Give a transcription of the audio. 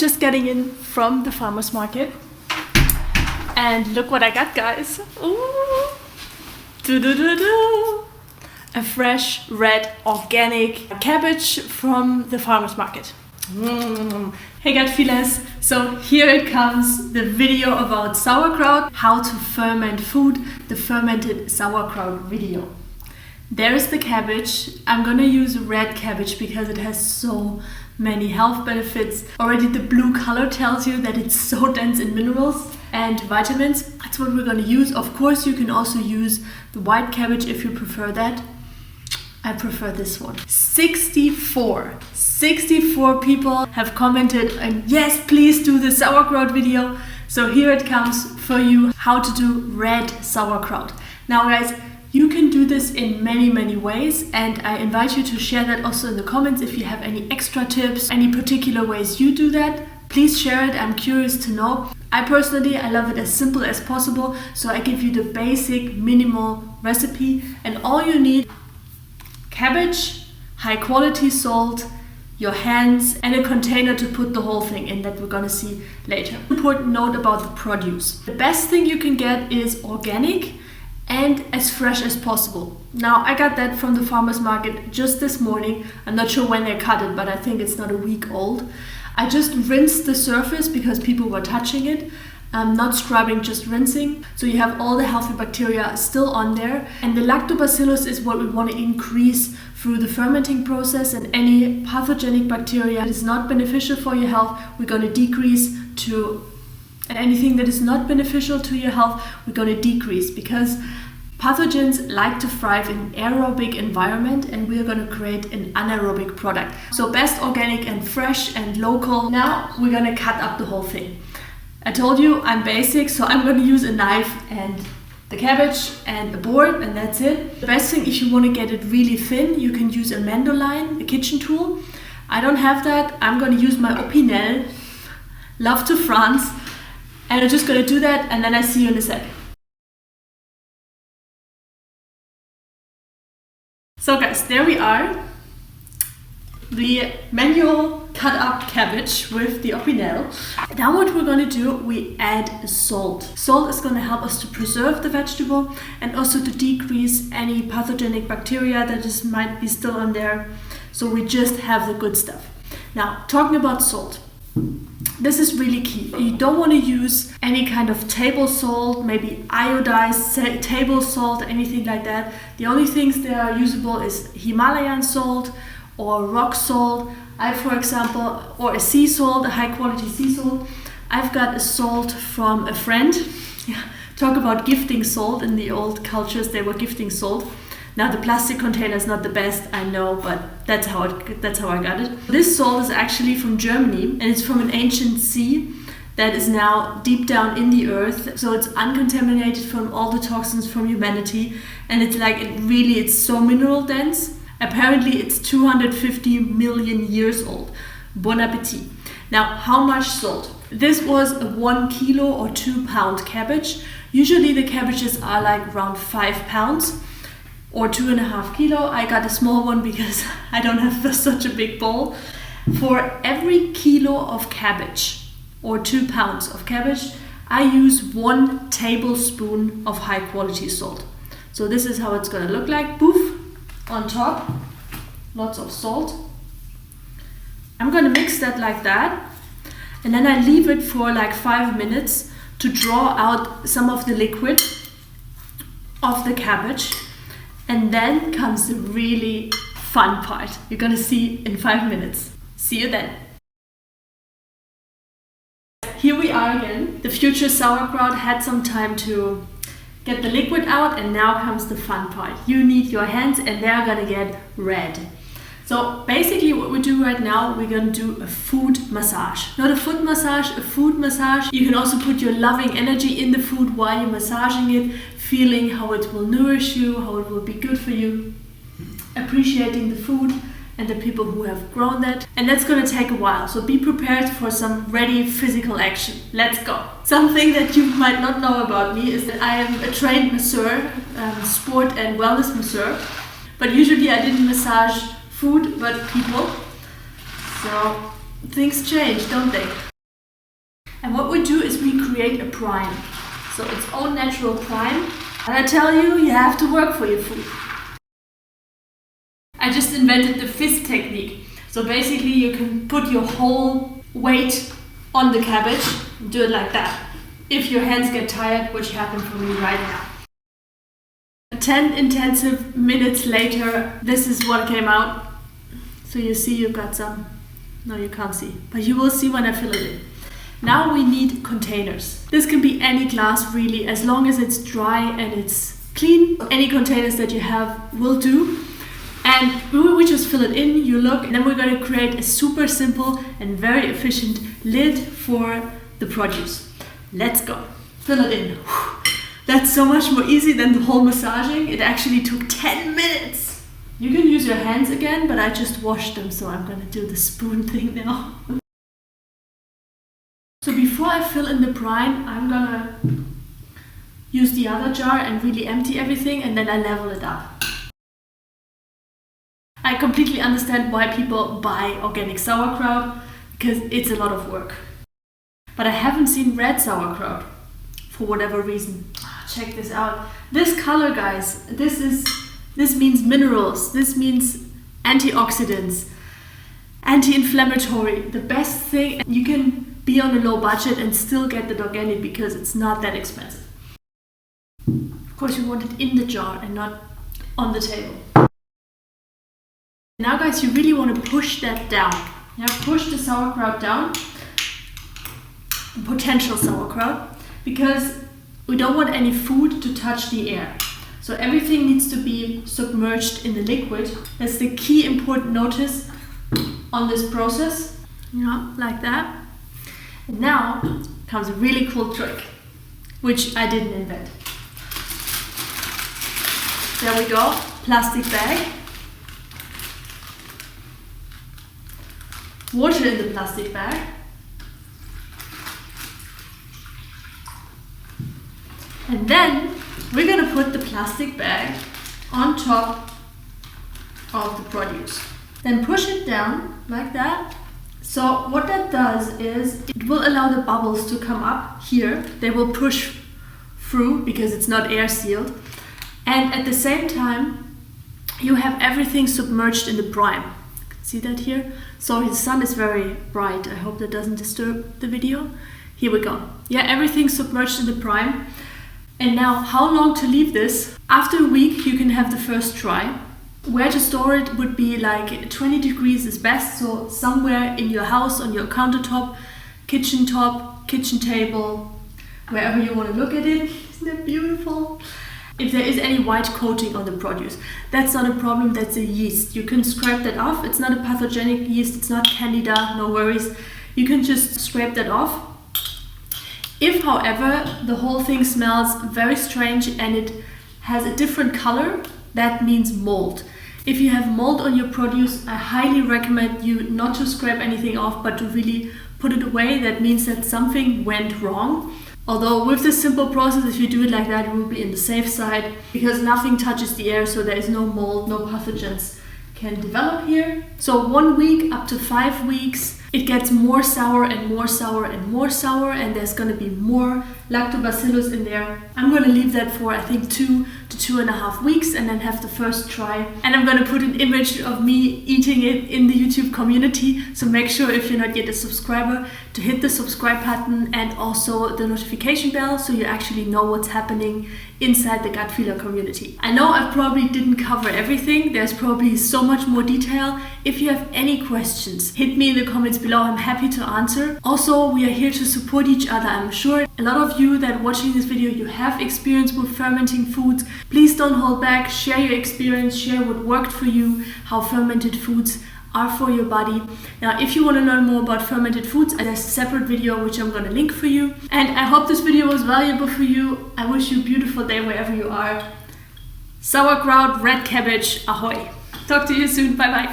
Just getting in from the farmer's market. And look what I got, guys. Ooh. Doo-doo-doo-doo. A fresh red organic cabbage from the farmer's market. Hey gut feelers, so here it comes, the video about sauerkraut, how to ferment food, the fermented sauerkraut video. There is the cabbage. I'm gonna use red cabbage because it has so many health benefits. Already the blue color tells you that it's so dense in minerals and vitamins. That's what we're gonna use. Of course, you can also use the white cabbage if you prefer that. I prefer this one. 64 people have commented and yes, please do the sauerkraut video. So here it comes for you, how to do red sauerkraut. Now guys, you can do this in many ways, and I invite you to share that also in the comments. If you have any extra tips, any particular ways you do that, please share it. I'm curious to know. I personally, I love it as simple as possible. So I give you the basic minimal recipe, and all you need: cabbage, high quality salt, your hands, and a container to put the whole thing in that we're gonna see later. Important note about the produce. The best thing you can get is organic and as fresh as possible. Now I got that from the farmer's market just this morning. I'm not sure when they cut it, but I think it's not a week old. I just rinsed the surface because people were touching it. Not scrubbing, just rinsing. So you have all the healthy bacteria still on there. And the lactobacillus is what we want to increase through the fermenting process, and any pathogenic bacteria that is not beneficial for your health, we're going to decrease to, and anything that is not beneficial to your health, we're going to decrease, because pathogens like to thrive in aerobic environment, and we're going to create an anaerobic product. So best organic and fresh and local. Now we're going to cut up the whole thing. I told you I'm basic, so I'm going to use a knife and the cabbage and a board, and that's it. The best thing, if you want to get it really thin, you can use a Mandoline, a kitchen tool. I don't have that. I'm going to use my Opinel, love to France, and I'm just going to do that, and then I see you in a sec. So guys, there we are. The manual cut up cabbage with the Opinel. Now what we're going to do, we add salt. Salt is going to help us to preserve the vegetable and also to decrease any pathogenic bacteria that might be still on there. So we just have the good stuff. Now, talking about salt. This is really key. You don't want to use any kind of table salt, maybe iodized table salt, anything like that. The only things that are usable is Himalayan salt or rock salt. For example, or a sea salt, a high quality sea salt. I've got a salt from a friend. Yeah, talk about gifting salt. In the old cultures, they were gifting salt. Now the plastic container is not the best, I know, but that's how I got it. This salt is actually from Germany, and it's from an ancient sea that is now deep down in the earth. So it's uncontaminated from all the toxins from humanity, and it's like it's so mineral dense. Apparently it's 250 million years old. Bon appetit. Now, how much salt? This was a 1 kilo or 2 pound cabbage. Usually the cabbages are like around 5 pounds or 2.5 kilo. I got a small one because I don't have such a big bowl. For every kilo of cabbage or 2 pounds of cabbage, I use 1 tablespoon of high quality salt. So this is how it's gonna look like. Poof. On top, lots of salt. I'm going to mix that like that, and then I leave it for like 5 minutes to draw out some of the liquid of the cabbage, and then comes the really fun part. You're going to see in 5 minutes. See you then. Here we are again. The future sauerkraut had some time to get the liquid out, and now comes the fun part. You need your hands, and they're gonna get red. So basically what we do right now, we're gonna do a food massage. Not a foot massage, a food massage. You can also put your loving energy in the food while you're massaging it, feeling how it will nourish you, how it will be good for you, appreciating the food and the people who have grown that. And that's gonna take a while, so be prepared for some ready physical action. Let's go. Something that you might not know about me is that I am a trained masseur, sport and wellness masseur. But usually I didn't massage food, but people. So things change, don't they? And what we do is we create a prime. So its own natural prime. And I tell you, you have to work for your food. I just invented the fist technique. So basically you can put your whole weight on the cabbage and do it like that. If your hands get tired, which happened for me right now. 10 intensive minutes later, this is what came out. So you see you've got some, no you can't see, but you will see when I fill it in. Now we need containers. This can be any glass really, as long as it's dry and it's clean. Any containers that you have will do. And we just fill it in, you look, and then we're going to create a super simple and very efficient lid for the produce. Let's go. Fill it in. That's so much more easy than the whole massaging. It actually took 10 minutes. You can use your hands again, but I just washed them, so I'm going to do the spoon thing now. So before I fill in the brine, I'm going to use the other jar and really empty everything, and then I level it up. I completely understand why people buy organic sauerkraut, because it's a lot of work. But I haven't seen red sauerkraut, for whatever reason. Check this out. This color, guys, this means minerals, this means antioxidants, anti-inflammatory. The best thing, you can be on a low budget and still get it organic because it's not that expensive. Of course, you want it in the jar and not on the table. Now guys, you really want to push that down. Yeah, push the sauerkraut down, the potential sauerkraut, because we don't want any food to touch the air. So everything needs to be submerged in the liquid. That's the key important notice on this process. Yeah, like that. And now comes a really cool trick, which I didn't invent. There we go, plastic bag. Water in the plastic bag. And then we're going to put the plastic bag on top of the produce. Then push it down like that. So what that does is it will allow the bubbles to come up here. They will push through because it's not air sealed. And at the same time, you have everything submerged in the brine. See that here? So the sun is very bright. I hope that doesn't disturb the video. Here we go. Yeah, everything's submerged in the brine. And now, how long to leave this? After a week, you can have the first try. Where to store it would be like 20 degrees is best. So somewhere in your house, on your countertop, kitchen top, kitchen table, wherever you want to look at it. Isn't that beautiful? If there is any white coating on the produce, that's not a problem, that's a yeast. You can scrape that off. It's not a pathogenic yeast, it's not candida, no worries. You can just scrape that off. If, however, the whole thing smells very strange and it has a different color, that means mold. If you have mold on your produce, I highly recommend you not to scrape anything off, but to really put it away. That means that something went wrong. Although with this simple process, if you do it like that, you will be in the safe side because nothing touches the air, so there is no mold, no pathogens can develop here. So 1 week up to 5 weeks, it gets more sour and more sour and more sour, and there's going to be more lactobacillus in there. I'm going to leave that for I think 2 to 2.5 weeks and then have the first try. And I'm going to put an image of me eating it in the YouTube community. So make sure, if you're not yet a subscriber, to hit the subscribe button and also the notification bell so you actually know what's happening inside the gut feeler community. I know I probably didn't cover everything. There's probably so much more detail. If you have any questions, hit me in the comments below. I'm happy to answer. Also, we are here to support each other. I'm sure a lot of you that are watching this video, you have experience with fermenting foods. Please don't hold back. Share your experience, share what worked for you, how fermented foods are for your body. Now, if you want to learn more about fermented foods, there's a separate video which I'm going to link for you. And I hope this video was valuable for you. I wish you a beautiful day wherever you are. Sauerkraut, red cabbage, ahoy. Talk to you soon. Bye bye.